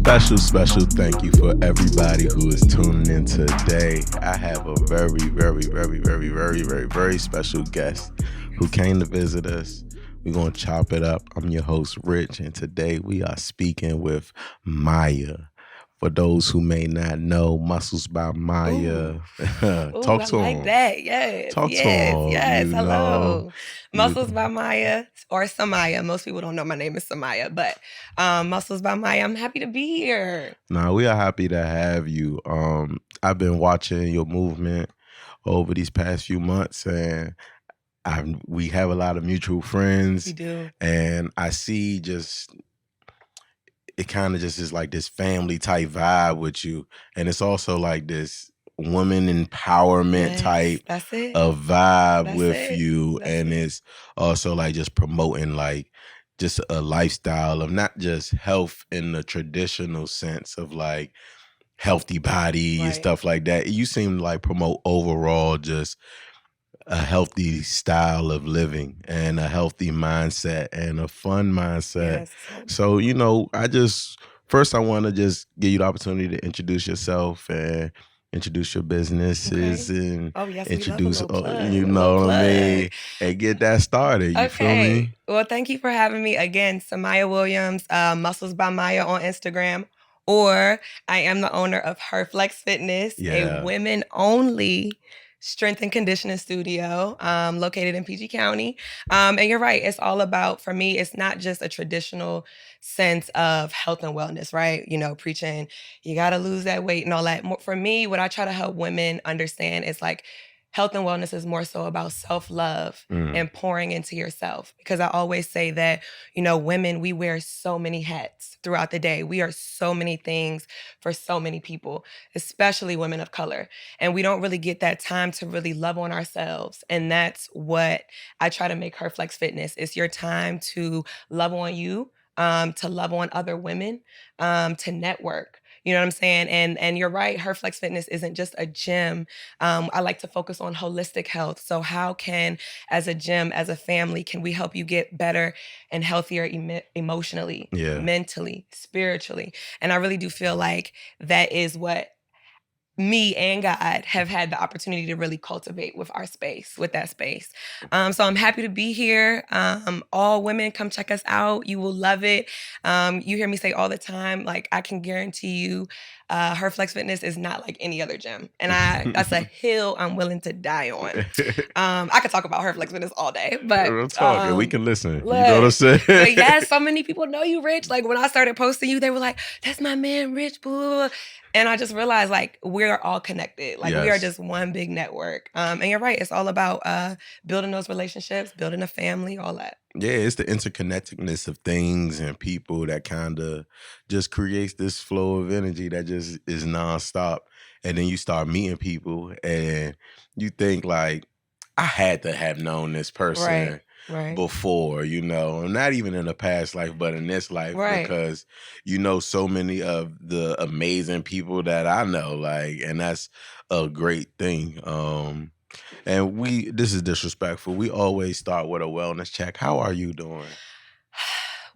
Special thank you for everybody who is tuning in today. I have a very special guest who came to visit us. We're going to chop it up. I'm your host, Rich, and today we are speaking with Maya. For those who may not know, Muscles by Maya. Ooh, Talk I to like him. that. Yes, Talk to yes, him, yes. Hello. You, Muscles by Maya or Samaiyah. Most people don't know my name is Samaiyah, but Muscles by Maya. I'm happy to be here. Nah, we are happy to have you. I've been watching your movement over these past few months, and we have a lot of mutual We friends, do. and I see just it kind of just is like this family type vibe with you, and it's also like this woman empowerment Yes, type that's it. of vibe That's with it. you, That's and it. it's also like just promoting like just a lifestyle of not just health in the traditional sense of like healthy body and Right. stuff like that. You seem to like promote overall just a healthy style of living and a healthy mindset and a fun mindset. Yes. So So, I just first I want to just give you the opportunity to introduce yourself and introduce your businesses okay. and Oh yes, we love a introduce little plug. you A little know what I plug. mean, and get that started. You feel Okay. me? Well, thank you for having me again, Samaiyah Williams, Muscles by Maya on Instagram. Or I am the owner of Her Flex Fitness, a Yeah. women only strength and conditioning studio located in PG County. And you're right, it's all about, for me, it's not just a traditional sense of health and wellness, right? You know, preaching, you got to lose that weight and all that. For me, what I try to help women understand is like, health and wellness is more so about self-love Mm. and pouring into yourself. Because I always say that, women, we wear so many hats throughout the day. We are so many things for so many people, especially women of color. And we don't really get that time to really love on ourselves. And that's what I try to make Her Flex Fitness. It's your time to love on you, to love on other women, to network. You know what I'm saying? And you're right, Her Flex Fitness isn't just a gym. I like to focus on holistic health. So how can, as a gym, as a family, can we help you get better and healthier emotionally, Yeah. mentally, spiritually? And I really do feel like that is what me and God have had the opportunity to really cultivate with our space, with that space. So I'm happy to be here. All women, come check us out. You will love it. You hear me say all the time, like I can guarantee you, Her Flex Fitness is not like any other gym. And that's a hill I'm willing to die on. I could talk about Her Flex Fitness all day, but We're talking. We can listen. You know what I'm look, saying? but yes, so many people know you, Rich. Like when I started posting you, they were like, "That's my man, Rich." Blah, blah, blah. And I just realized like we're all connected. Like we are Yes. just one big network. And you're right. It's all about building those relationships, building a family, all that. Yeah, it's the interconnectedness of things and people that kind of just creates this flow of energy that just is nonstop. And then you start meeting people and you think like, I had to have known this Right. person Right. before, not even in a past life, but in this life, Right. because you know so many of the amazing people that I know, like, and that's a great thing. And this is disrespectful. We always start with a wellness check. How are you doing?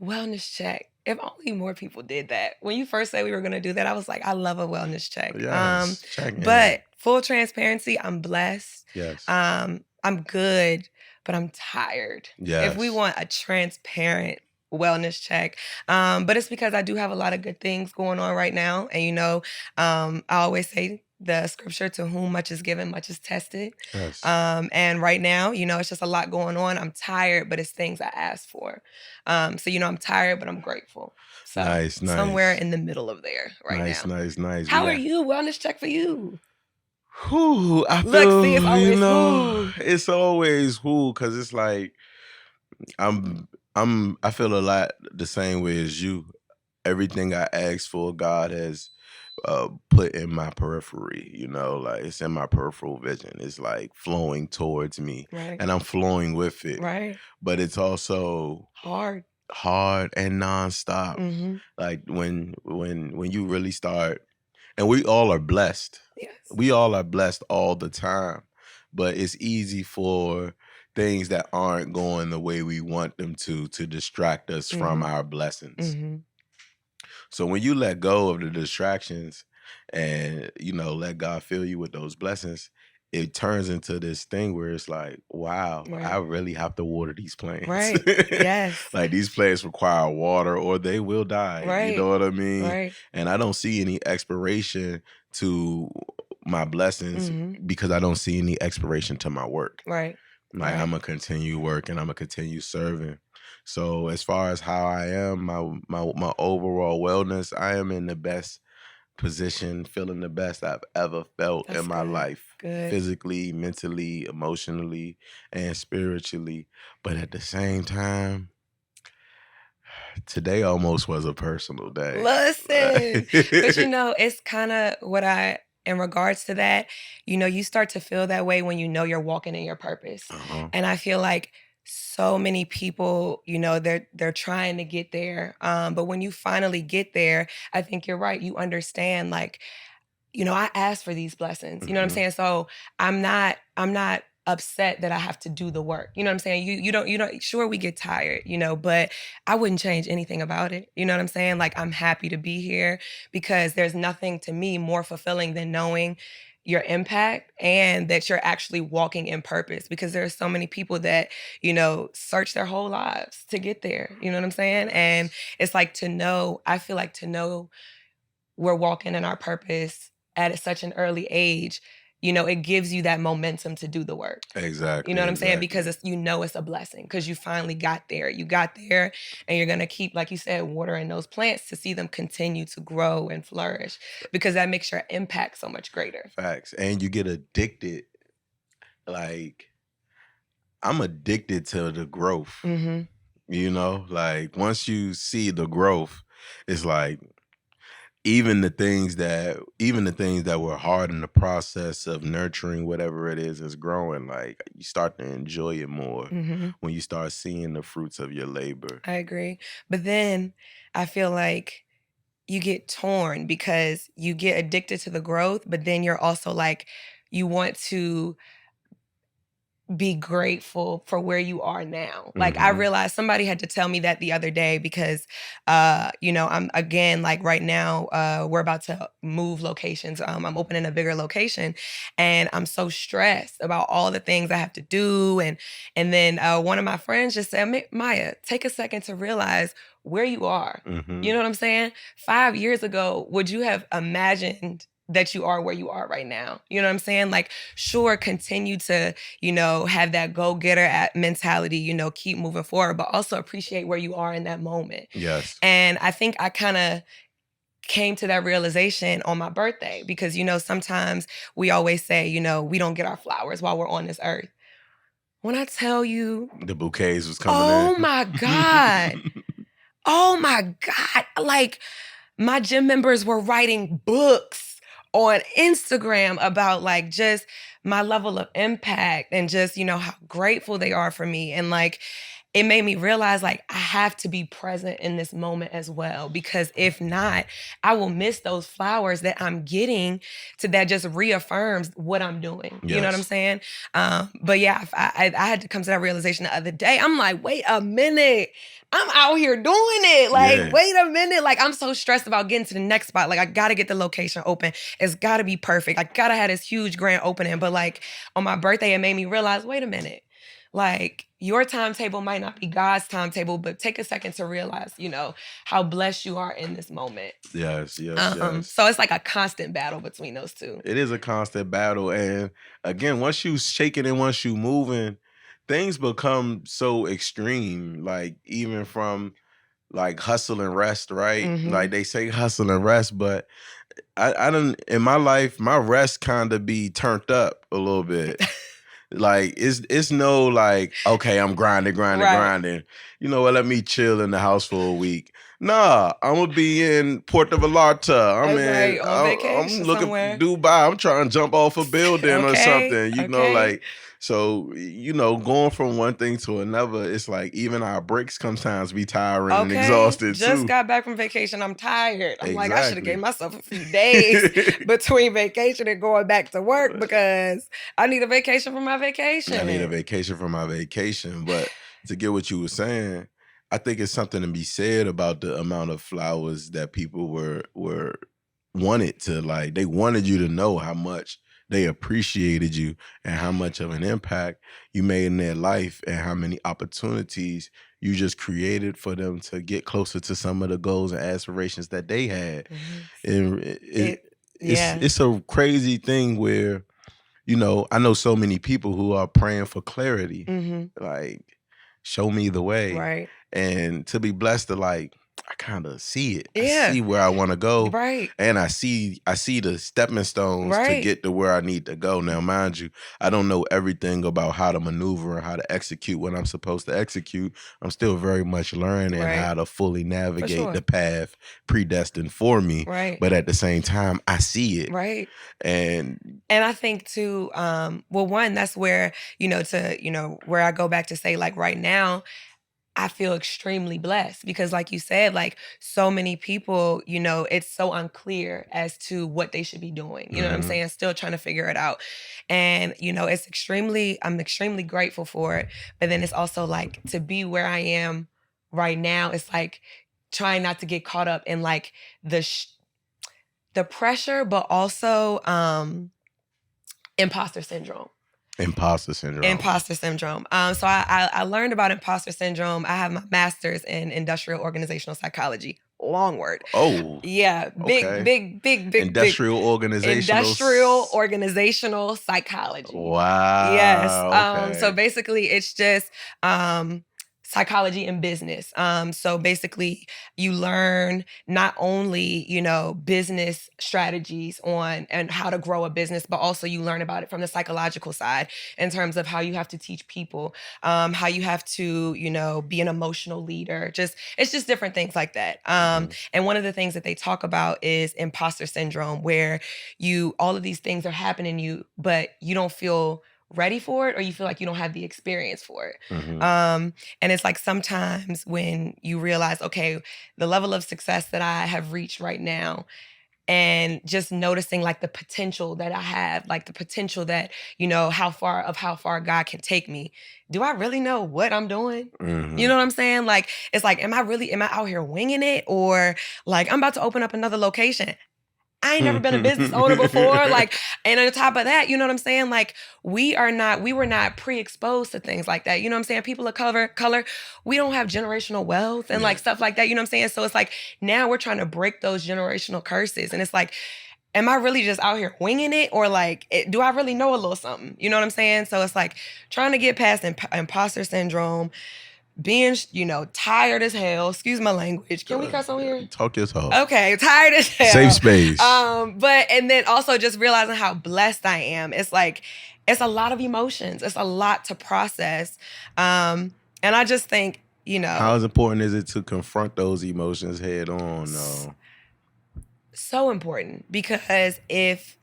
Wellness check. If only more people did that. When you first said we were going to do that, I was like, I love a wellness check. Yes, check in. But full transparency, I'm blessed. Yes, I'm good, but I'm tired. If we yes, want a transparent wellness check, but it's because I do have a lot of good things going on right now, and I always say the scripture, to whom much is given, much is tested. yes. And right now, it's just a lot going on. I'm tired, but it's things I asked for. So I'm tired, but I'm grateful. So Nice, somewhere nice, in the middle of there right nice, now. nice, nice. How are Yeah. you? Wellness check for you. Whew, I Look, see, it's feel, always who. it's always who, because it's like I feel a lot the same way as you. Everything I ask for, God has put in my periphery, like it's in my peripheral vision. It's like flowing towards me Right. and I'm flowing with it. Right. But it's also Hard. hard and nonstop. Mm-hmm. Like when you really start, and we all are blessed. Yes. We all are blessed all the time. But it's easy for things that aren't going the way we want them to distract us from Mm-hmm. our blessings. Mm-hmm. So when you let go of the distractions and, let God fill you with those blessings, it turns into this thing where it's like, wow, I Right. really have to water these plants. Right. Yes. Like these plants require water or they will die. You know Right. what I mean? Right. And I don't see any expiration to my blessings Mhm. because I don't see any expiration to my work. Right. Like Right. I'm gonna continue working, I'm gonna continue serving. So as far as how I am, my overall wellness, I am in the best position, feeling the best I've ever felt in That's my good. life, Good. physically, mentally, emotionally, and spiritually. But at the same time, today almost was a personal day. Listen, but it's kind of what in regards to that, you start to feel that way when you're walking in your purpose. Uh-huh. And I feel like so many people, they're trying to get there. But when you finally get there, I think you're right. You understand, like, I asked for these blessings. You know what I'm Mhm. saying? So I'm not upset that I have to do the work. You know what I'm saying? You don't sure we get tired, but I wouldn't change anything about it. You know what I'm saying? Like I'm happy to be here because there's nothing to me more fulfilling than knowing your impact and that you're actually walking in purpose because there are so many people that, search their whole lives to get there. You know what I'm saying? And it's like I feel like to know we're walking in our purpose at such an early age, it gives you that momentum to do the work. You know Exactly, what I'm saying? Because exactly. it's a blessing because you finally got there. You got there and you're going to keep, like you said, watering those plants to see them continue to grow and flourish because that makes your impact so much greater. Facts. And you get addicted. Like I'm addicted to the growth. Mm-hmm. Like once you see the growth, it's like even the things that were hard in the process of nurturing whatever it is growing, like you start to enjoy it more Mm-hmm. when you start seeing the fruits of your labor. I agree. But then I feel like you get torn because you get addicted to the growth, but then you're also like, you want to be grateful for where you are now. Like I Hmm. realized somebody had to tell me that the other day because I'm again like right now we're about to move locations. I'm opening a bigger location and I'm so stressed about all the things I have to do and then one of my friends just said, Maya, take a second to realize where you are. Hmm. You know what I'm saying? 5 years ago, would you have imagined that you are where you are right now? You know what I'm saying? Like, sure, continue to have that go-getter mentality, keep moving forward, but also appreciate where you are in that moment. Yes. And I think I kind of came to that realization on my birthday because, sometimes we always say, we don't get our flowers while we're on this earth. When I tell you, The bouquets was coming oh in. my God, oh my God, like my gym members were writing books on Instagram about like just my level of impact and just, how grateful they are for me. And like, it made me realize like I have to be present in this moment as well, because if not, I will miss those flowers that I'm getting that just reaffirms what I'm doing. You know what I'm Yes. saying? But yeah, I had to come to that realization the other day. I'm like, wait a minute. I'm out here doing it. Like, Yeah. wait a minute. Like, I'm so stressed about getting to the next spot. Like, I gotta get the location open. It's gotta be perfect. I gotta have this huge grand opening. But like on my birthday, it made me realize, wait a minute. Like, your timetable might not be God's timetable, but take a second to realize, how blessed you are in this moment. Yes, yes, yes. So it's like a constant battle between those two. It is a constant battle. And again, once you shaking and once you moving, things become so extreme. Like even from like hustle and rest, right? Mm-hmm. Like they say hustle and rest, but I don't in my life, my rest kind of be turned up a little bit. Like it's no like, okay, I'm grinding, grinding, Right. grinding. You know what? Let me chill in the house for a week. Nah, I'm gonna be in Puerto Vallarta. Right. On I'm vacation looking somewhere. Dubai. I'm trying to jump off a building or Okay. something. Okay. Like so. Going from one thing to another, it's like even our breaks sometimes be tiring and Okay, exhausted just too. got back from vacation. I'm tired. I'm like, I should have gave Exactly. myself a few days between vacation and going back to work because I need a vacation from my I need a vacation. vacation from my vacation, but to get what you were saying, I think it's something to be said about the amount of flowers that people were wanted to, like, they wanted you to know how much they appreciated you and how much of an impact you made in their life and how many opportunities you just created for them to get closer to some of the goals and aspirations that they had. And It yeah. it's a crazy thing where, you know, I know so many people who are praying for clarity, like, show me the way. Right. And to be blessed to, like, I kind of see it. I Yeah. see where I want to go. Right. And I see the stepping stones to Right. get to where I need to go. Now, mind you, I don't know everything about how to maneuver and how to execute what I'm supposed to execute. I'm still very much learning Right. how to fully navigate sure. the path predestined for me. Right. But at the same time, I see it. Right. And And I think too, well, one, that's where, where I go back to say, like, right now, I feel extremely blessed because, like you said, like, so many people, it's so unclear as to what they should be doing. You know what I'm saying? Still trying to figure it out. And, I'm extremely grateful for it. But then it's also like to be where I am right now, it's like trying not to get caught up in like the pressure, but also imposter syndrome. Imposter syndrome. Imposter syndrome. So I learned about imposter syndrome. I have my master's in industrial organizational psychology. Long word. Oh, Yeah. okay. Big. Industrial organizational psychology. Wow. Yes. Okay. So basically it's just psychology and business. So basically you learn not only, business strategies and how to grow a business, but also you learn about it from the psychological side in terms of how you have to teach people, how you have to, be an emotional leader. It's just different things like that. And one of the things that they talk about is imposter syndrome, where all of these things are happening to you, but you don't feel ready for it, or you feel like you don't have the experience for it. And it's like sometimes when you realize, okay, the level of success that I have reached right now, and just noticing like the potential that I have, like the potential that, how far God can take me. Do I really know what I'm doing? You know what I'm saying? Like, it's like, am I out here winging it? Or like, I'm about to open up another location. I ain't never been a business owner before. Like, and on top of that, you know what I'm saying? Like, we were not pre-exposed to things like that. You know what I'm saying? People of color, we don't have generational wealth and like stuff like that. You know what I'm saying? So it's like, now we're trying to break those generational curses. And it's like, am I really just out here winging it? Or like, do I really know a little something? You know what I'm saying? So it's like trying to get past imposter syndrome, being, tired as hell. Excuse my language. Can we cuss on here? Talk your talk. Okay, tired as hell. Safe space. And then also just realizing how blessed I am. It's like, it's a lot of emotions. It's a lot to process. And I just think, how important is it to confront those emotions head on, though? So important, because if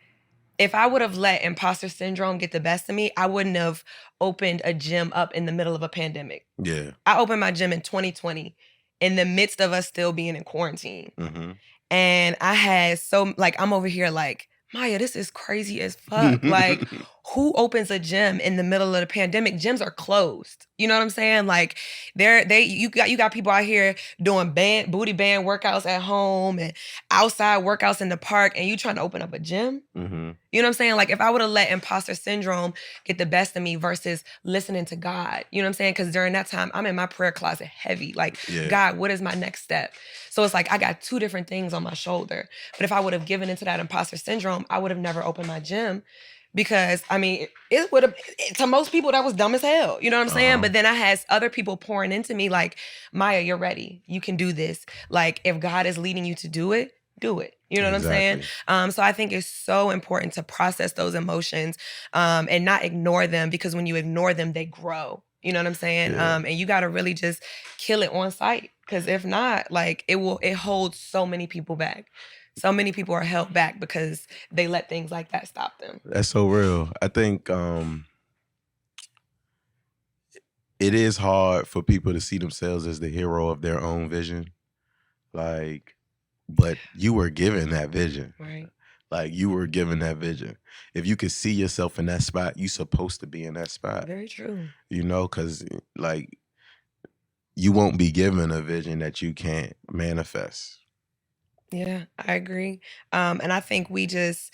I would have let imposter syndrome get the best of me, I wouldn't have opened a gym up in the middle of a pandemic. Yeah. I opened my gym in 2020 in the midst of us still being in quarantine. And I had I'm over here like, Maya, this is crazy as fuck. Like, who opens a gym in the middle of the pandemic? Gyms are closed. You know what I'm saying? Like, you got people out here doing booty band workouts at home and outside workouts in the park, and you trying to open up a gym? You know what I'm saying? Like, if I would have let imposter syndrome get the best of me versus listening to God, you know what I'm saying? Because during that time, I'm in my prayer closet heavy. Like, God, what is my next step? So it's like I got two different things on my shoulder. But if I would have given into that imposter syndrome, I would have never opened my gym. Because, I mean, it would have, to most people, that was dumb as hell. You know what I'm saying? But then I had other people pouring into me like, Maya, you're ready. You can do this. Like, if God is leading you to do it, do it. You know what I'm saying? So I think it's so important to process those emotions and not ignore them, because when you ignore them, they grow. You know what I'm saying? And you got to really just kill it on sight. Because if not, like, it holds so many people back. So many people are held back because they let things like that stop them. That's so real. I think it is hard for people to see themselves as the hero of their own vision. Like, but you were given that vision. Right. Like, you were given that vision. If you could see yourself in that spot, you're supposed to be in that spot. Very true. You know, because like, you won't be given a vision that you can't manifest. Yeah, I agree. And I think we just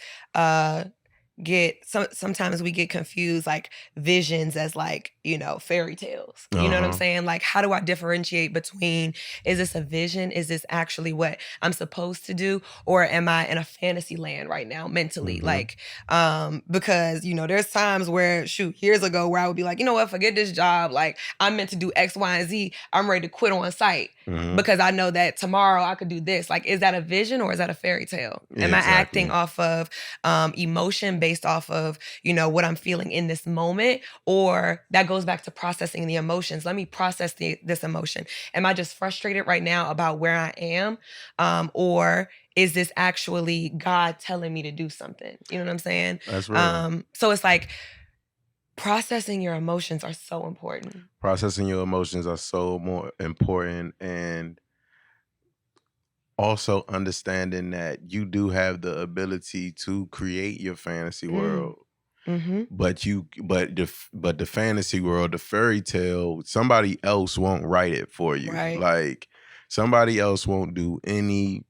sometimes we get confused like visions as like, fairy tales. You know what I'm Uh-huh. saying? Like, how do I differentiate between, is this a vision? Is this actually what I'm supposed to do? Or am I in a fantasy land right now mentally? Mm-hmm. Like, because there's times where, shoot, years ago where I would be like, you know what, forget this job. Like, I'm meant to do X, Y, and Z. I'm ready to quit on site Mm-hmm. because I know that tomorrow I could do this. Like, is that a vision or is that a fairy tale? Yeah, Am I acting exactly. off of emotion based off of, what I'm feeling in this moment? Or that goes back to processing the emotions. Let me process this emotion. Am I just frustrated right now about where I am? Or is this actually God telling me to do something? You know what I'm saying? That's real. So it's like processing your emotions are so important. Processing your emotions are so more important, and also understanding that you do have the ability to create your fantasy Mm. world. Mm-hmm. But the fantasy world, the fairy tale, somebody else won't write it for you. Right. Like, somebody else won't do anything.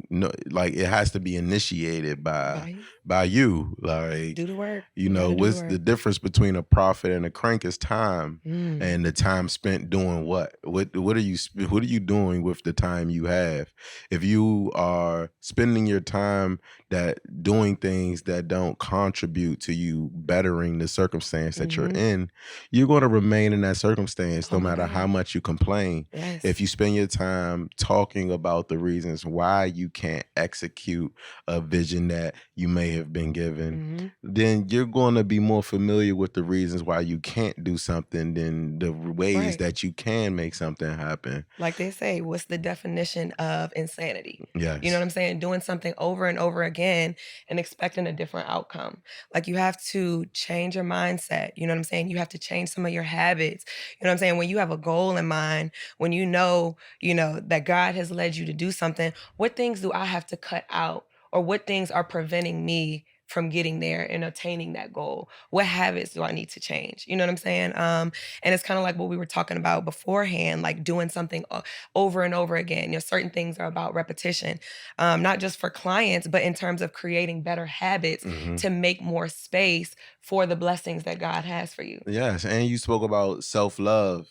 No, like, it has to be initiated By you. by you. Like, Do the work. You got to do the what's the work. difference between a prophet and a crank is time, Mm. and the time spent doing what? What are you doing with the time you have? If you are spending your time that doing things that don't contribute to you bettering the circumstance that you're Mm-hmm. in, you're going to remain in that circumstance Oh no my matter how God. much you complain. Yes. If you spend your time talking about the reasons why you can't execute a vision that you may have been given, Mm-hmm. then you're going to be more familiar with the reasons why you can't do something than the ways Right. that you can make something happen. Like they say, what's the definition of insanity? You know what Yes. I'm saying? Doing something over and over again and expecting a different outcome. Like you have to change your mindset. You know what I'm saying? You have to change some of your habits. You know what I'm saying? When you have a goal in mind, when that God has led you to do something, what things do I have to cut out? Or what things are preventing me from getting there and attaining that goal? What habits do I need to change? You know what I'm saying? And it's kind of like what we were talking about beforehand, like doing something over and over again. Certain things are about repetition, not just for clients, but in terms of creating better habits Hmm. to make more space for the blessings that God has for you. Yes, and you spoke about self-love.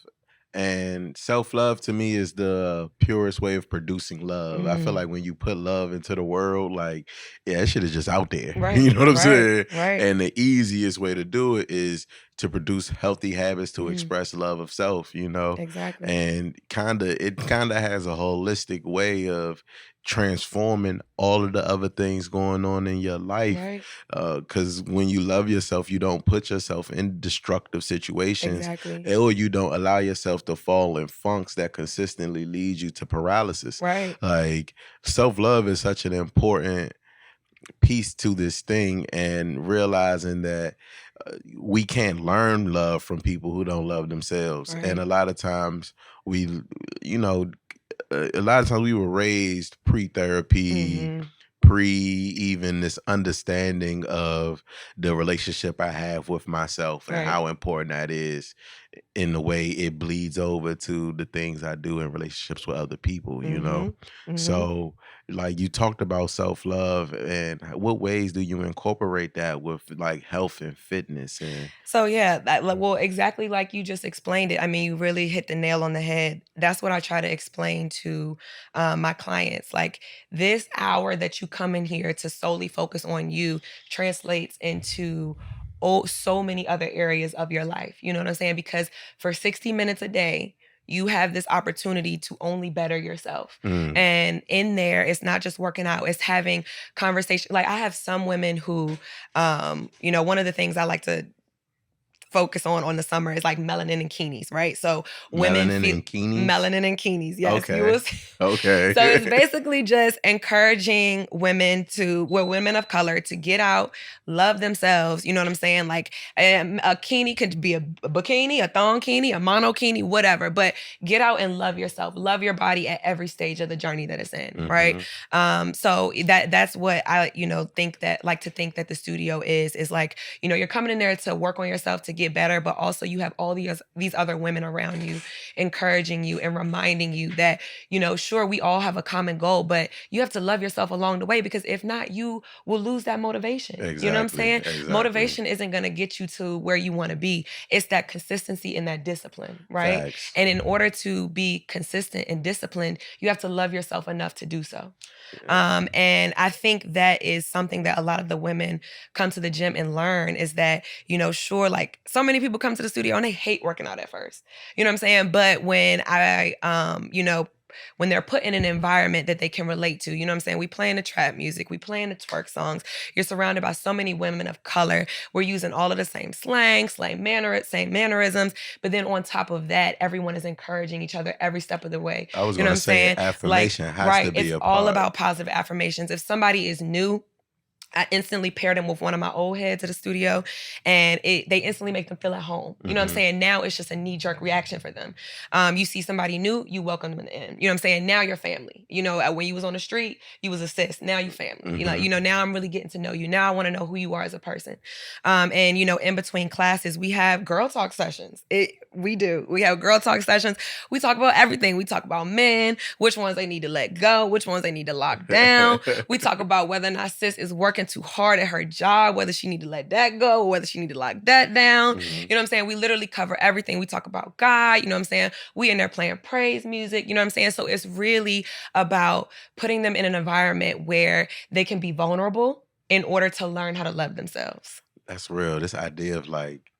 And self-love to me is the purest way of producing love. I feel Mm. like when you put love into the world, like, yeah, that shit is just out there. Right, You know what I'm right, saying? right. And the easiest way to do it is to produce healthy habits to Mm, express love of self, exactly. and it kinda has a holistic way of transforming all of the other things going on in your life. Right, Because when you love yourself, you don't put yourself in destructive situations, exactly. or you don't allow yourself to fall in funks that consistently lead you to paralysis. Right, Like, self-love is such an important piece to this thing, and realizing that we can't learn love from people who don't love themselves. And right. a lot of times we, you know, a lot of times we were raised pre-therapy, Hmm. pre even this understanding of the relationship I have with myself and Right. how important that is, in the way it bleeds over to the things I do in relationships with other people. Hmm. Hmm. So, like, you talked about self-love, and what ways do you incorporate that with, like, health and fitness and So yeah, well, exactly like you just explained it. I mean, you really hit the nail on the head. That's what I try to explain to my clients. Like this hour that you come in here to solely focus on you translates into so many other areas of your life. You know what I'm saying? Because for 60 minutes a day, you have this opportunity to only better yourself. Mm, And in there, it's not just working out, it's having conversation. Like I have some women who, one of the things I like to focus on the summer is like melanin and kinis, right? So women melanin feel and keenies? melanin and kinis. Yes, you Okay. will. So it's Okay. basically just encouraging women of color to get out, love themselves. You know what I'm saying? Like a kini could be a bikini, a thong kini, a monokini, whatever. But get out and love yourself, love your body at every stage of the journey that it's in, right? Mhm. So that's what I think that like to think that the studio is like you're coming in there to work on yourself to get better, but also you have all these other women around you encouraging you and reminding you that, sure, we all have a common goal, but you have to love yourself along the way, because if not, you will lose that motivation. You know what I'm Exactly. saying? Exactly. Motivation isn't going to get you to where you want to be. It's that consistency and that discipline, right? Facts. And in order to be consistent and disciplined, you have to love yourself enough to do so. Yeah. And I think that is something that a lot of the women come to the gym and learn, is that, sure, like so many people come to the studio and they hate working out at first. You know what I'm saying? But when when they're put in an environment that they can relate to, you know what I'm saying? We playing the trap music, we playing the twerk songs. You're surrounded by so many women of color. We're using all of the same slang, same mannerisms. But then on top of that, everyone is encouraging each other every step of the way. I was You know what gonna I'm say saying? Like, affirmation has to right. be It's a all part. about positive affirmations. If somebody is new, I instantly paired them with one of my old heads at the studio, and they instantly make them feel at home. You know what I'm saying? Now it's just a knee-jerk reaction for them. You see somebody new, you welcome them in. You know what I'm saying? Now you're family. When you was on the street, you was a sis. Now you family. Now I'm really getting to know you. Now I want to know who you are as a person. And in between classes, we have girl talk sessions. We do. We have girl talk sessions. We talk about everything. We talk about men, which ones they need to let go, which ones they need to lock down. We talk about whether or not sis is working too hard at her job, whether she need to let that go, or whether she need to lock that down. You know what I'm saying? We literally cover everything. We talk about God, you know what I'm saying? We in there playing praise music, you know what I'm saying? So it's really about putting them in an environment where they can be vulnerable in order to learn how to love themselves. That's real. This idea of like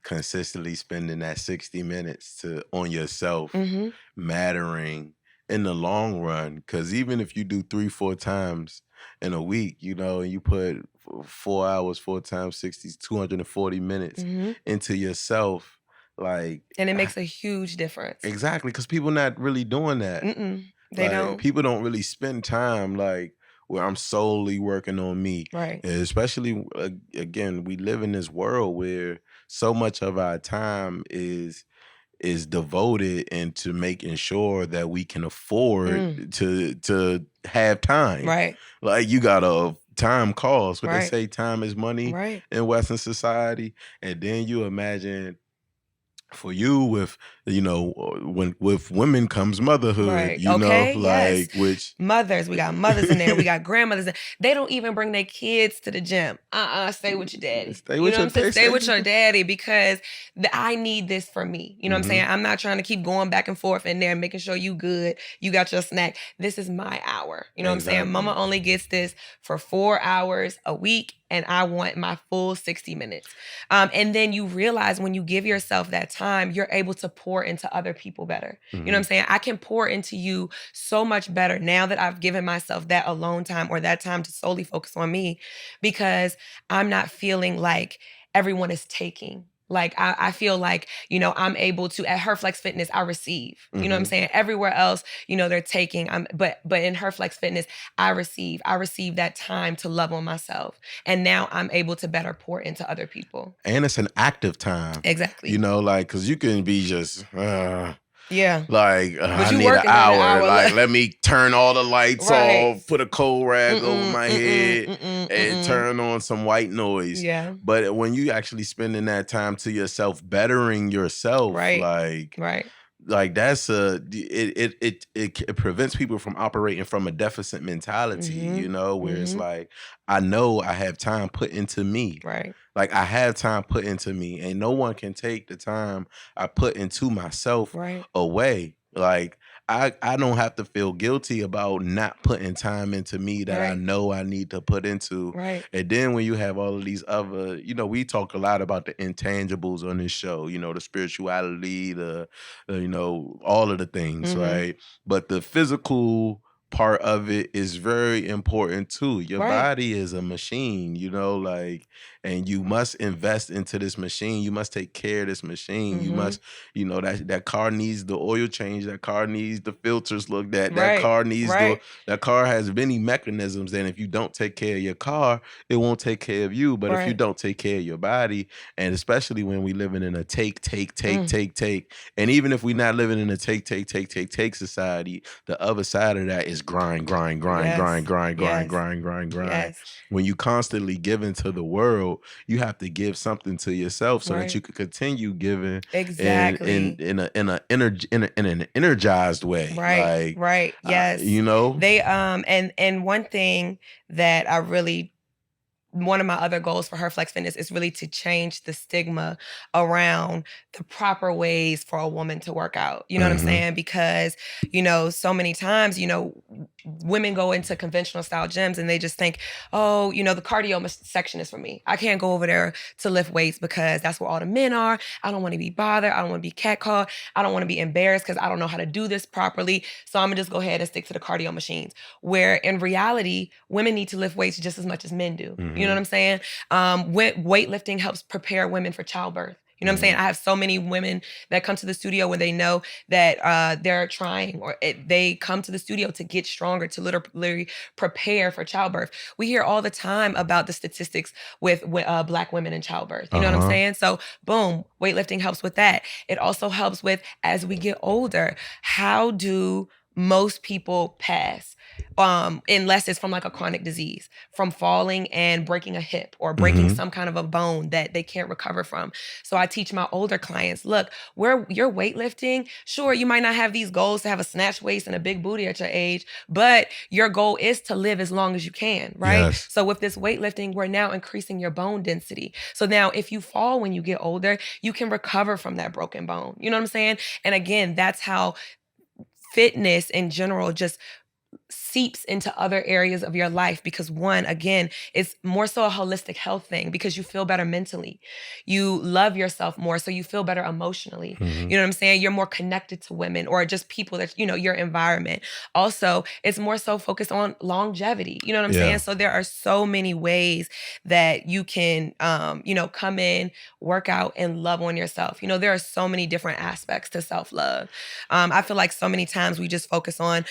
consistently spending that 60 minutes on yourself Mm-hmm. mattering in the long run. Cause even if you do 3-4 times in a week, and you put 4 hours, 4 times 60, 240 minutes Mm-hmm. into yourself, like And it makes a huge difference. exactly, because people not really doing that. They Like don't. people don't really spend time like where I'm solely working on me. Right. And especially again, we live in this world where so much of our time is devoted into making sure that we can afford to have time. Right. Like you got a time cost. What they Right. say, time is money Right. in Western society. And then you imagine for you with when with women comes motherhood, Right. Okay. Yes. like which Mothers. We got mothers in there. We got grandmothers. They don't even bring their kids to the gym. Stay with your daddy. stay You with know what your I'm saying? they Stay say with your daddy, because I need this for me. You know what I'm saying? I'm not trying to keep going back and forth in there, making sure you good. You got your snack. This is my hour. You know what I'm saying? Exactly. Mama only gets this for 4 hours a week, and I want my full 60 minutes. And then you realize when you give yourself that time, you're able to pour into other people better. You know what I'm saying? I can pour into you so much better now that I've given myself that alone time, or that time to solely focus on me, because I'm not feeling like everyone is taking. Like I feel like, I'm able to, at Her Flex Fitness, I receive. You know what I'm saying? Everywhere else, they're taking. But in Her Flex Fitness, I receive. I receive that time to love on myself. And now I'm able to better pour into other people. And it's an active time. Exactly. Like because you can be just Yeah. like But I you need an working on an hour. hour Like left. let me turn all the lights Right. off, put a cold rag over my head, and mm-mm. turn on some white noise. Yeah. But when you actually spending that time to yourself, bettering yourself, Right. like Right. that's it prevents people from operating from a deficit mentality, where it's like I know I have time put into me. Right. Like I have time put into me, and no one can take the time I put into myself Right. away. Like I don't have to feel guilty about not putting time into me that I Right. know I need to put into. Right. And then when you have all of these other, we talk a lot about the intangibles on this show, the spirituality, all of the things, right? But the physical part of it is very important too. Your Right. body is a machine, and you must invest into this machine. You must take care of this machine. You must, that car needs the oil change. That car needs the filters looked at. That Right. car needs Right. that car has many mechanisms. And if you don't take care of your car, it won't take care of you. But if you Right. don't take care of your body, and especially when we living in a take, and even if we're not living in a take society, the other side of that is grind, grind, grind, Yes. grind, grind, grind, Yes. grind, grind, grind. Yes. When you constantly give into the world, you have to give something to yourself so that Right. you can continue giving Exactly. in an energized way. Right. Like, Right. Yes. you know. They and one thing that I really one of my other goals for Her Flex Fitness is really to change the stigma around the proper ways for a woman to work out. You know what I'm Mhm. saying? Because, so many times, women go into conventional style gyms and they just think, oh, the cardio section is for me. I can't go over there to lift weights because that's where all the men are. I don't want to be bothered. I don't want to be catcalled. I don't want to be embarrassed because I don't know how to do this properly. So I'm going to just go ahead and stick to the cardio machines. Where in reality, women need to lift weights just as much as men do. You know what I'm saying? Weightlifting helps prepare women for childbirth. You know what I'm saying? I have so many women that come to the studio when they know that they're trying they come to the studio to get stronger, to literally prepare for childbirth. We hear all the time about the statistics with Black women in childbirth. You know what I'm saying? So boom, weightlifting helps with that. It also helps with, as we get older, how do most people pass? Unless it's from like a chronic disease, from falling and breaking a hip or breaking some kind of a bone that they can't recover from. So I teach my older clients, look, where you're weightlifting, sure, you might not have these goals to have a snatch waist and a big booty at your age, but your goal is to live as long as you can, right? Yes. So with this weightlifting, we're now increasing your bone density. So now if you fall when you get older, you can recover from that broken bone. You know what I'm saying? And again, that's how fitness in general just seeps into other areas of your life, because one, again, it's more so a holistic health thing, because you feel better mentally. You love yourself more, so you feel better emotionally. You know what I'm saying? You're more connected to women or just people that, your environment. Also, it's more so focused on longevity. You know what I'm saying? Yeah. So there are so many ways that you can, come in, work out, and love on yourself. There are so many different aspects to self-love. I feel like so many times we just focus on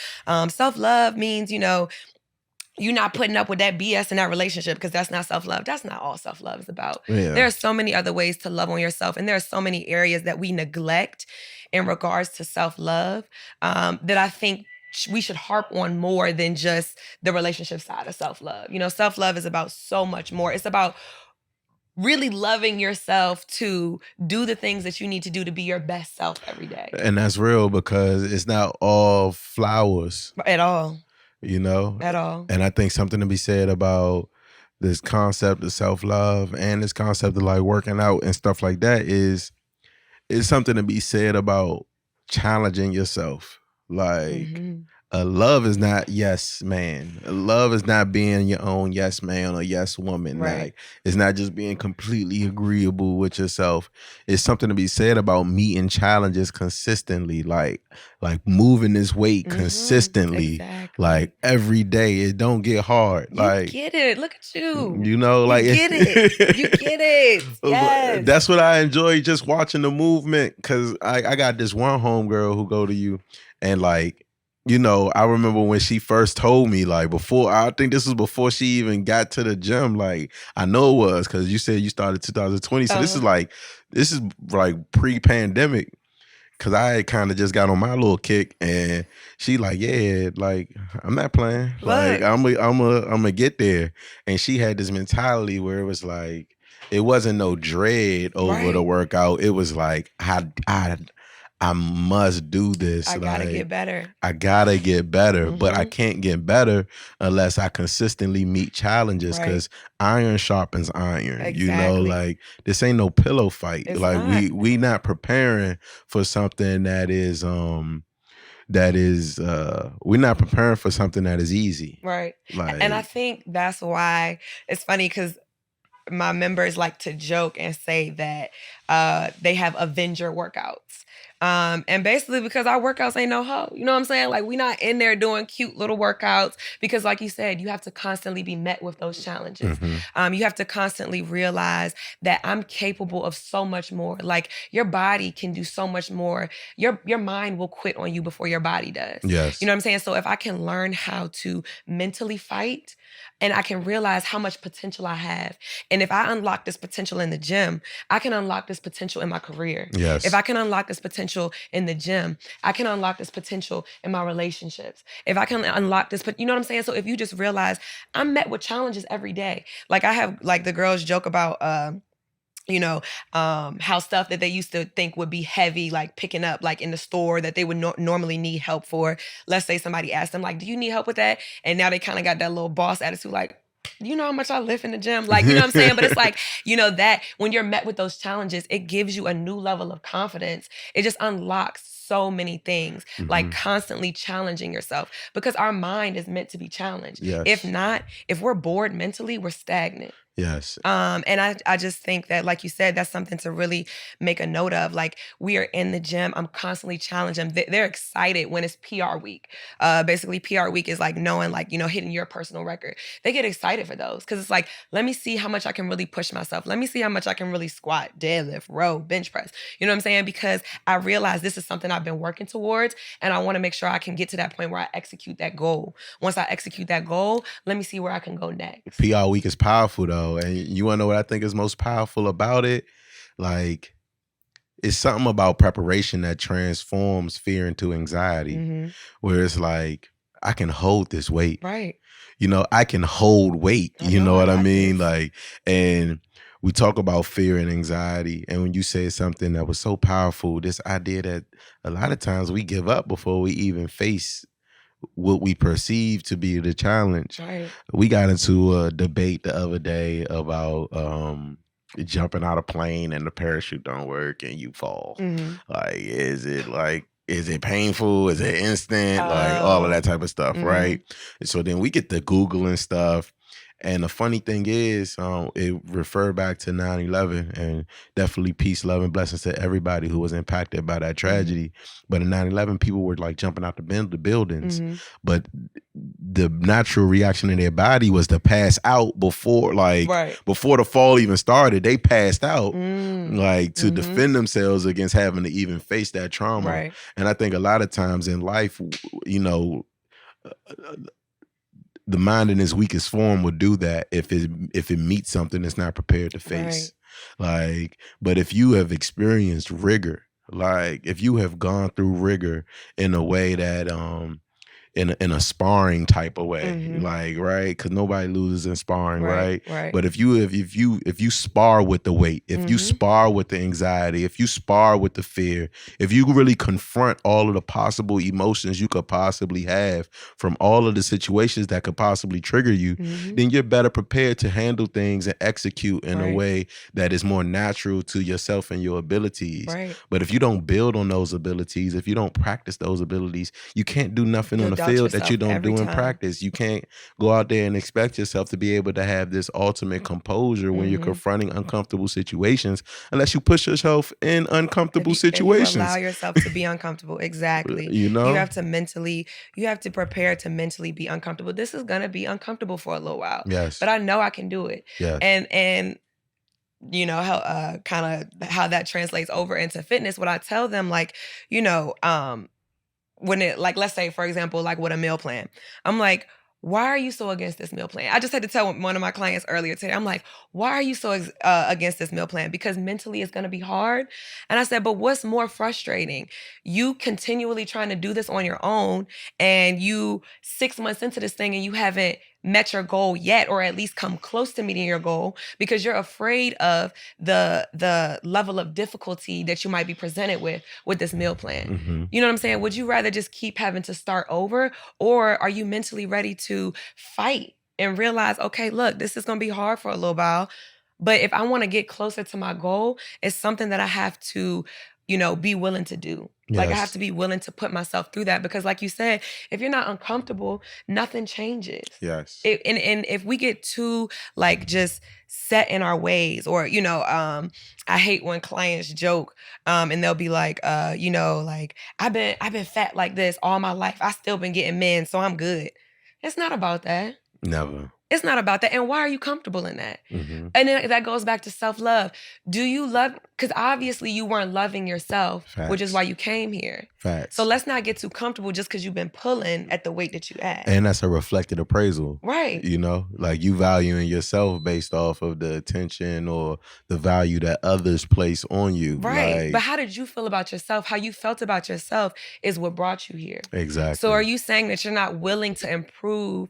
self-love means, you're not putting up with that BS in that relationship, because that's not self-love. That's not all self-love is about. Yeah. There are so many other ways to love on yourself, and there are so many areas that we neglect in regards to self-love, that I think we should harp on more than just the relationship side of self-love. Self-love is about so much more. It's about really loving yourself to do the things that you need to do to be your best self every day. And that's real, because it's not all flowers. At all. At all. And I think something to be said about this concept of self-love and this concept of like working out and stuff like that is something to be said about challenging yourself. Like, love is not yes man. Love is not being your own yes man or yes woman. Right. Like, it's not just being completely agreeable with yourself. It's something to be said about meeting challenges consistently, like moving this weight consistently, Exactly. like every day. It don't get hard. You Like, get it. Look at you. Like, you get it. You get it. Yes. That's what I enjoy, just watching the movement, because I got this one homegirl who go to you, and like, I remember when she first told me, like, I think this was before she even got to the gym. Like, I know it was, because you said you started 2020. So this is like pre-pandemic, because I had kind of just got on my little kick, and she like, yeah, like, I'm not playing. Like, I'm gonna get there. And she had this mentality where it was like, it wasn't no dread over the workout. It was like, I must do this. I gotta get better. I gotta get better, but I can't get better unless I consistently meet challenges, because iron sharpens iron. Exactly. Like, this ain't no pillow fight. It's like, not. we not preparing for something that is we're not preparing for something that is easy. Right. Like, And I think that's why it's funny, because my members like to joke and say that they have Avenger workouts. And basically because our workouts ain't no hoe. You know what I'm saying? Like, we not in there doing cute little workouts, because like you said, you have to constantly be met with those challenges. You have to constantly realize that I'm capable of so much more. Like, your body can do so much more. Your mind will quit on you before your body does. yes. You know what I'm saying? So if I can learn how to mentally fight, and I can realize how much potential I have. And if I unlock this potential in the gym, I can unlock this potential in my career. Yes. If I can unlock this potential potential in the gym, I can unlock this potential in my relationships. If I can unlock this, you know what I'm saying? So if you just realize I'm met with challenges every day. Like I have, like the girls joke about, you know, how stuff that they used to think would be heavy, like picking up, like in the store that they would normally need help for. Let's say somebody asked them, like, do you need help with that? And now they kind of got that little boss attitude, like, you know how much I lift in the gym? Like, you know what I'm saying? But it's like, you know, that when you're met with those challenges, it gives you a new level of confidence. It just unlocks so many things, like constantly challenging yourself, because our mind is meant to be challenged. If Yes. not, if we're bored mentally, we're stagnant. Yes. And I just think that, like you said, that's something to really make a note of. Like, we are in the gym. I'm constantly challenging them. They're excited when it's PR week. Basically, PR week is like knowing, like, you know, hitting your personal record. They get excited for those because it's like, let me see how much I can really push myself. Let me see how much I can really squat, deadlift, row, bench press. You know what I'm saying? Because I realize this is something I've been working towards, and I want to make sure I can get to that point where I execute that goal. Once I execute that goal, let me see where I can go next. PR week is powerful though, and you want to know what I think is most powerful about it? Like, it's something about preparation that transforms fear into anxiety, where it's like, I can hold this weight. Right. You know, I can hold weight. You know what I mean? Like, and we talk about fear and anxiety. And when you say something that was so powerful, this idea that a lot of times we give up before we even face what we perceive to be the challenge. Right. We got into a debate the other day about jumping out of plane and the parachute don't work and you fall. Like, is it painful? Is it instant? Like all of that type of stuff, right? And so then we get to Googling stuff. And the funny thing is, it referred back to 9/11, and definitely peace, love, and blessings to everybody who was impacted by that tragedy. But in 9/11, people were like jumping out the buildings. But the natural reaction in their body was to pass out before the fall even started. They passed out like to defend themselves against having to even face that trauma. Right. And I think a lot of times in life, you know, the mind in its weakest form would do that if it meets something it's not prepared to face. Like, but if you have experienced rigor, like if you have gone through rigor in a way that in a sparring type of way, like, right? Because nobody loses in sparring, right? But if you spar with the weight, if you spar with the anxiety, if you spar with the fear, if you really confront all of the possible emotions you could possibly have from all of the situations that could possibly trigger you, then you're better prepared to handle things and execute in a way that is more natural to yourself and your abilities. But if you don't build on those abilities, if you don't practice those abilities, you can't do nothing on the field that you don't do in practice. You can't go out there and expect yourself to be able to have this ultimate composure when you're confronting uncomfortable situations, unless you push yourself in uncomfortable situations. And you allow yourself to be uncomfortable. Exactly. You know, you have to prepare to mentally be uncomfortable. This is gonna be uncomfortable for a little while. Yes. But I know I can do it. Yes. And you know how kind of how that translates over into fitness. What I tell them, like, you know, when it, like, let's say, for example, like with a meal plan, I'm like, why are you so against this meal plan? I just had to tell one of my clients earlier today, I'm like, why are you so against this meal plan? Because mentally it's going to be hard. And I said, but what's more frustrating? You continually trying to do this on your own, and you 6 months into this thing and you haven't met your goal yet, or at least come close to meeting your goal, because you're afraid of the level of difficulty that you might be presented with this meal plan. You know what I'm saying? Would you rather just keep having to start over, or are you mentally ready to fight and realize, okay, look, this is going to be hard for a little while, but if I want to get closer to my goal, it's something that I have to, you know, be willing to do. Like, I have to be willing to put myself through that, because like you said, if you're not uncomfortable, nothing changes. Yes. And if we get too, like, just set in our ways, or, you know, I hate when clients joke, and they'll be like, you know, like, I've been fat like this all my life. I still been getting men, so I'm good. It's not about that. Never. It's not about that. And why are you comfortable in that? Mm-hmm. And then that goes back to self-love. Do you love, because obviously you weren't loving yourself, which is Facts. why you came here. Facts. So let's not get too comfortable just because you've been pulling at the weight that you at. And that's a reflected appraisal. Right. You know, like you valuing yourself based off of the attention or the value that others place on you. Right. Like, But how did you feel about yourself? How you felt about yourself is what brought you here. exactly. So are you saying that you're not willing to improve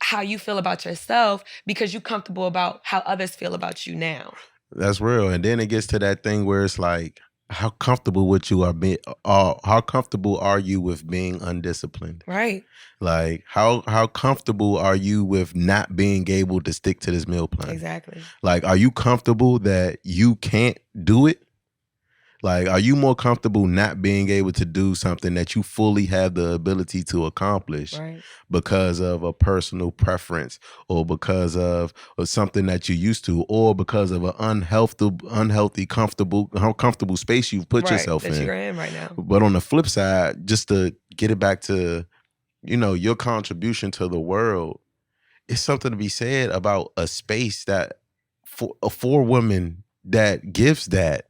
how you feel about yourself because you're comfortable about how others feel about you now? That's real. And then it gets to that thing where it's like, how comfortable with you are being? How comfortable are you with being undisciplined? Right. Like, how comfortable are you with not being able to stick to this meal plan? Exactly. Like, are you comfortable that you can't do it? Like, are you more comfortable not being able to do something that you fully have the ability to accomplish Right. because of a personal preference or because of something that you used to or because of an unhealthy, comfortable space you've put yourself that in? you're in right now. But on the flip side, just to get it back to, you know, your contribution to the world, it's something to be said about a space that for women that gives that.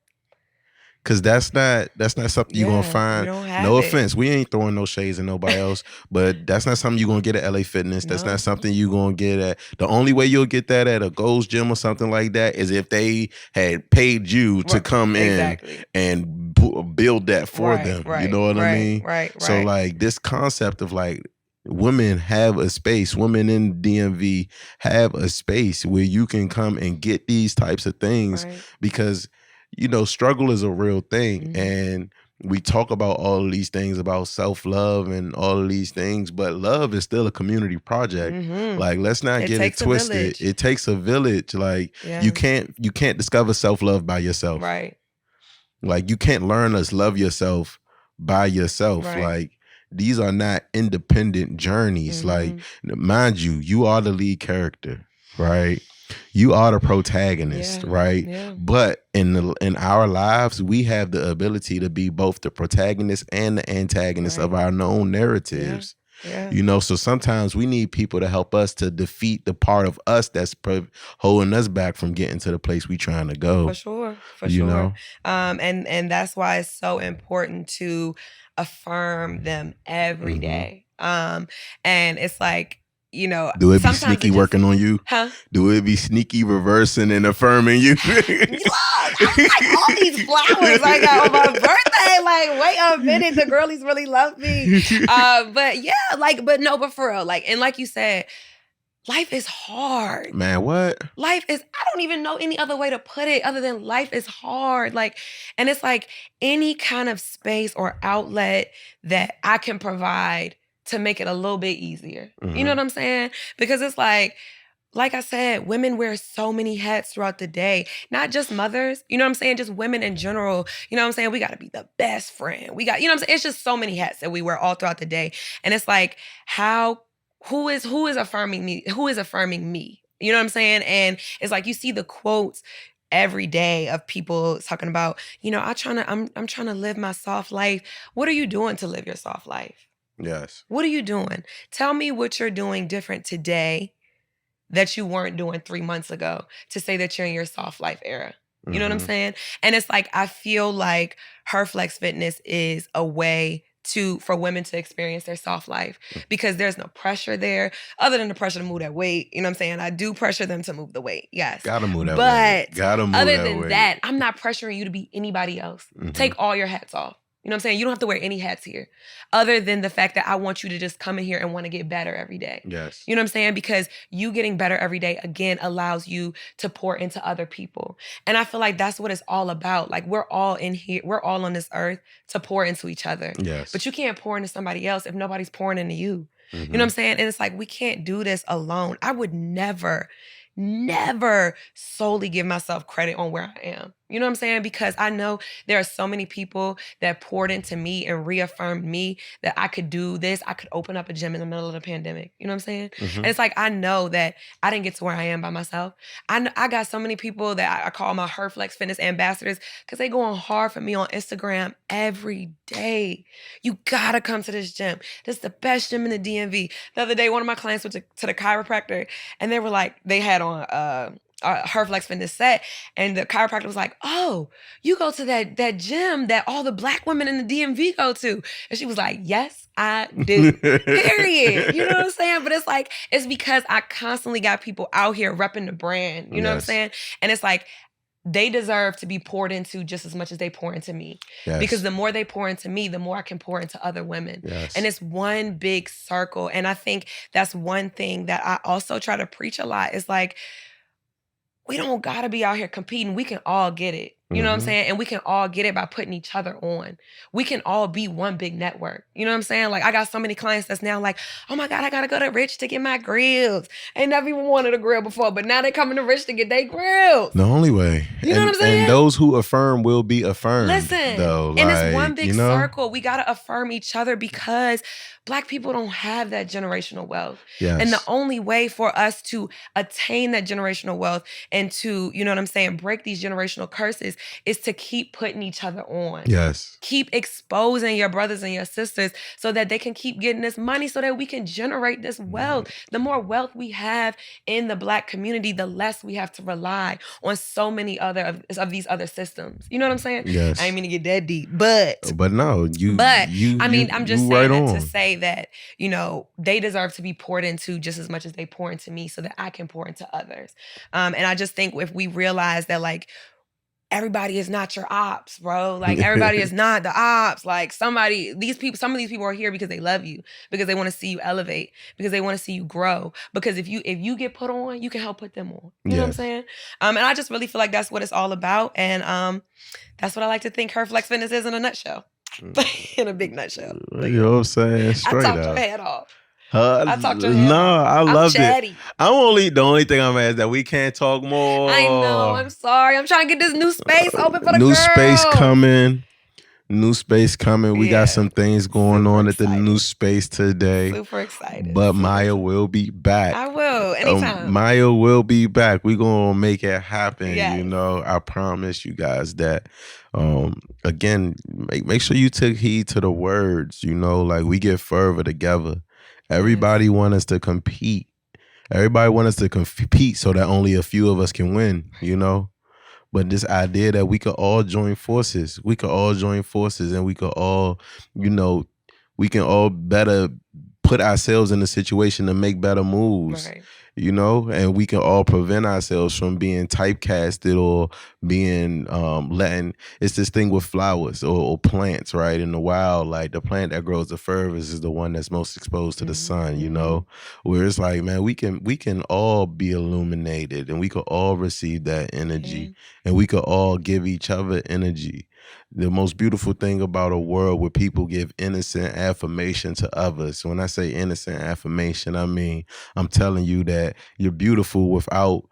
Cause that's not something you're gonna find. You don't have No it. offense, we ain't throwing no shades at nobody else, but that's not something you're gonna get at LA Fitness. That's No. not something you're gonna get at. The only way you'll get that at a Gold's Gym or something like that is if they had paid you to come in and build that for them. You know what I mean? Right. So like this concept of like women have a space, women in DMV have a space where you can come and get these types of things because, you know, struggle is a real thing. Mhm. And we talk about all of these things about self-love and all of these things, but love is still a community project. Mhm. Like, let's not get it twisted. It takes a village. Like, you can't discover self-love by yourself. Right. Like, you can't learn to love yourself by yourself. Right. Like, these are not independent journeys. Mhm. Like, mind you, you are the lead character, right? You are the protagonist, right? Yeah. But in our lives, we have the ability to be both the protagonist and the antagonist of our own narratives. Yeah. You know, so sometimes we need people to help us to defeat the part of us that's holding us back from getting to the place we trying to go. For sure. You know? And that's why it's so important to affirm them every day. And it's like, you know, do it be sneaky working on you? Huh? Do it be sneaky reversing and affirming you? Look, I like all these flowers I got on my birthday. Like, wait a minute, the girlies really love me. But yeah, like, but for real, like, and like you said, life is hard. Man, what? Life is, I don't even know any other way to put it other than life is hard. Like, and it's like any kind of space or outlet that I can provide to make it a little bit easier. You know what I'm saying? Because it's like I said, women wear so many hats throughout the day, not just mothers, you know what I'm saying? Just women in general, you know what I'm saying? We got to be the best friend. We got, you know what I'm saying? It's just so many hats that we wear all throughout the day. And it's like, who is affirming me? Who is affirming me? You know what I'm saying? And it's like, you see the quotes every day of people talking about, you know, I'm trying to live my soft life. What are you doing to live your soft life? Yes. What are you doing? Tell me what you're doing different today that you weren't doing 3 months ago to say that you're in your soft life era. You know what I'm saying? And it's like, I feel like Her Flex Fitness is a way for women to experience their soft life because there's no pressure there other than the pressure to move that weight. You know what I'm saying? I do pressure them to move the weight. Yes. Gotta move that weight. Gotta move other that than weight. that, I'm not pressuring you to be anybody else. Take all your hats off. You know what I'm saying? You don't have to wear any hats here other than the fact that I want you to just come in here and want to get better every day. Yes. You know what I'm saying? Because you getting better every day, again, allows you to pour into other people. And I feel like that's what it's all about. Like, we're all in here. We're all on this earth to pour into each other. Yes. But you can't pour into somebody else if nobody's pouring into you. You know what I'm saying? And it's like, we can't do this alone. I would never solely give myself credit on where I am. You know what I'm saying? Because I know there are so many people that poured into me and reaffirmed me that I could do this. I could open up a gym in the middle of the pandemic. You know what I'm saying? Mm-hmm. And it's like, I know that I didn't get to where I am by myself. I got so many people that I call my HerFlex Fitness ambassadors because they going hard for me on Instagram every day. You gotta come to this gym. This is the best gym in the DMV. The other day, one of my clients went to the chiropractor and they were like, they had on HerFlex Fitness set, and the chiropractor was like, "Oh, you go to that gym that all the black women in the DMV go to?" And she was like, "Yes, I do." Period. You know what I'm saying? But it's like, it's because I constantly got people out here repping the brand. You know what I'm Yes. saying? And it's like, they deserve to be poured into just as much as they pour into me. Yes. Because the more they pour into me, the more I can pour into other women. Yes. And it's one big circle. And I think that's one thing that I also try to preach a lot is like, we don't gotta be out here competing. We can all get it. You know what I'm saying? And we can all get it by putting each other on. We can all be one big network. You know what I'm saying? Like, I got so many clients that's now like, oh my God, I gotta go to Rich to get my grills. Ain't never even wanted a grill before, but now they coming to Rich to get their grills. The only way. You know what I'm saying? And those who affirm will be affirmed. Listen, though, and like, it's one big you know? circle. We gotta affirm each other because Black people don't have that generational wealth. Yes. And the only way for us to attain that generational wealth and to, you know what I'm saying, break these generational curses is to keep putting each other on. Yes. Keep exposing your brothers and your sisters so that they can keep getting this money so that we can generate this wealth. The more wealth we have in the Black community, the less we have to rely on so many other of these other systems. You know what I'm saying? Yes. I ain't mean to get that deep, but no, I'm just saying right that to say that, you know, they deserve to be poured into just as much as they pour into me so that I can pour into others. And I just think if we realize that, like, everybody is not your ops, bro. Like, everybody is not the ops. Like, some of these people are here because they love you, because they want to see you elevate, because they want to see you grow. Because if you get put on, you can help put them on. You know what I'm saying? And I just really feel like that's what it's all about. And that's what I like to think HerFlex Fitness is in a nutshell. In a big nutshell. You know what I'm saying? Straight I up. talked your head off. I talked your head off. I loved chatty. it. The only thing I'm mad is that we can't talk more. I know. I'm sorry. I'm trying to get this new space open for the new girls. space coming. New space coming. We got some things going Super on excited. at the new space today. Super excited. But Maya will be back. I will. Anytime. Maya will be back. We're going to make it happen. Yes. You know, I promise you guys that. Again, make sure you take heed to the words. You know, like, we get further together. Everybody want us to compete. Everybody want us to compete so that only a few of us can win, you know? But this idea that we could all join forces, and we could all, you know, we can all better put ourselves in a situation to make better moves. Right. You know, and we can all prevent ourselves from being typecasted or being it's this thing with flowers or plants, right? In the wild, like, the plant that grows the furthest is the one that's most exposed to the sun, you know? Where it's like, man, we can all be illuminated, and we could all receive that energy, and we could all give each other energy. The most beautiful thing about a world where people give innocent affirmation to others. When I say innocent affirmation, I mean, I'm telling you that you're beautiful without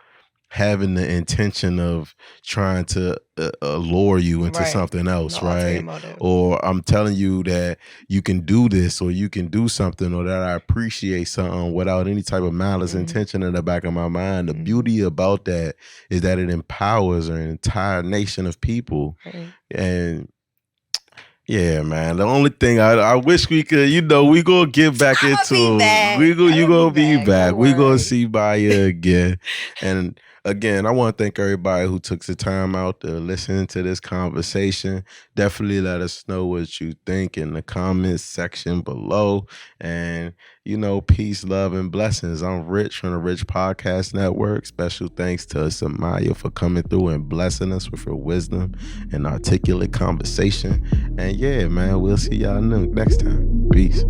having the intention of trying to lure you into something else, right? Or I'm telling you that you can do this, or you can do something, or that I appreciate something without any type of malice intention in the back of my mind. The beauty about that is that it empowers an entire nation of people. And yeah, man. The only thing I wish we could, you know, we gonna get back into. You gonna be back. We gonna see Maya again. And again, I want to thank everybody who took the time out to listen to this conversation. Definitely let us know what you think in the comments section below. And, you know, peace, love, and blessings. I'm Rich from the Rich Podcast Network. Special thanks to Samaiyah for coming through and blessing us with her wisdom and articulate conversation. And yeah, man, we'll see y'all next time. Peace.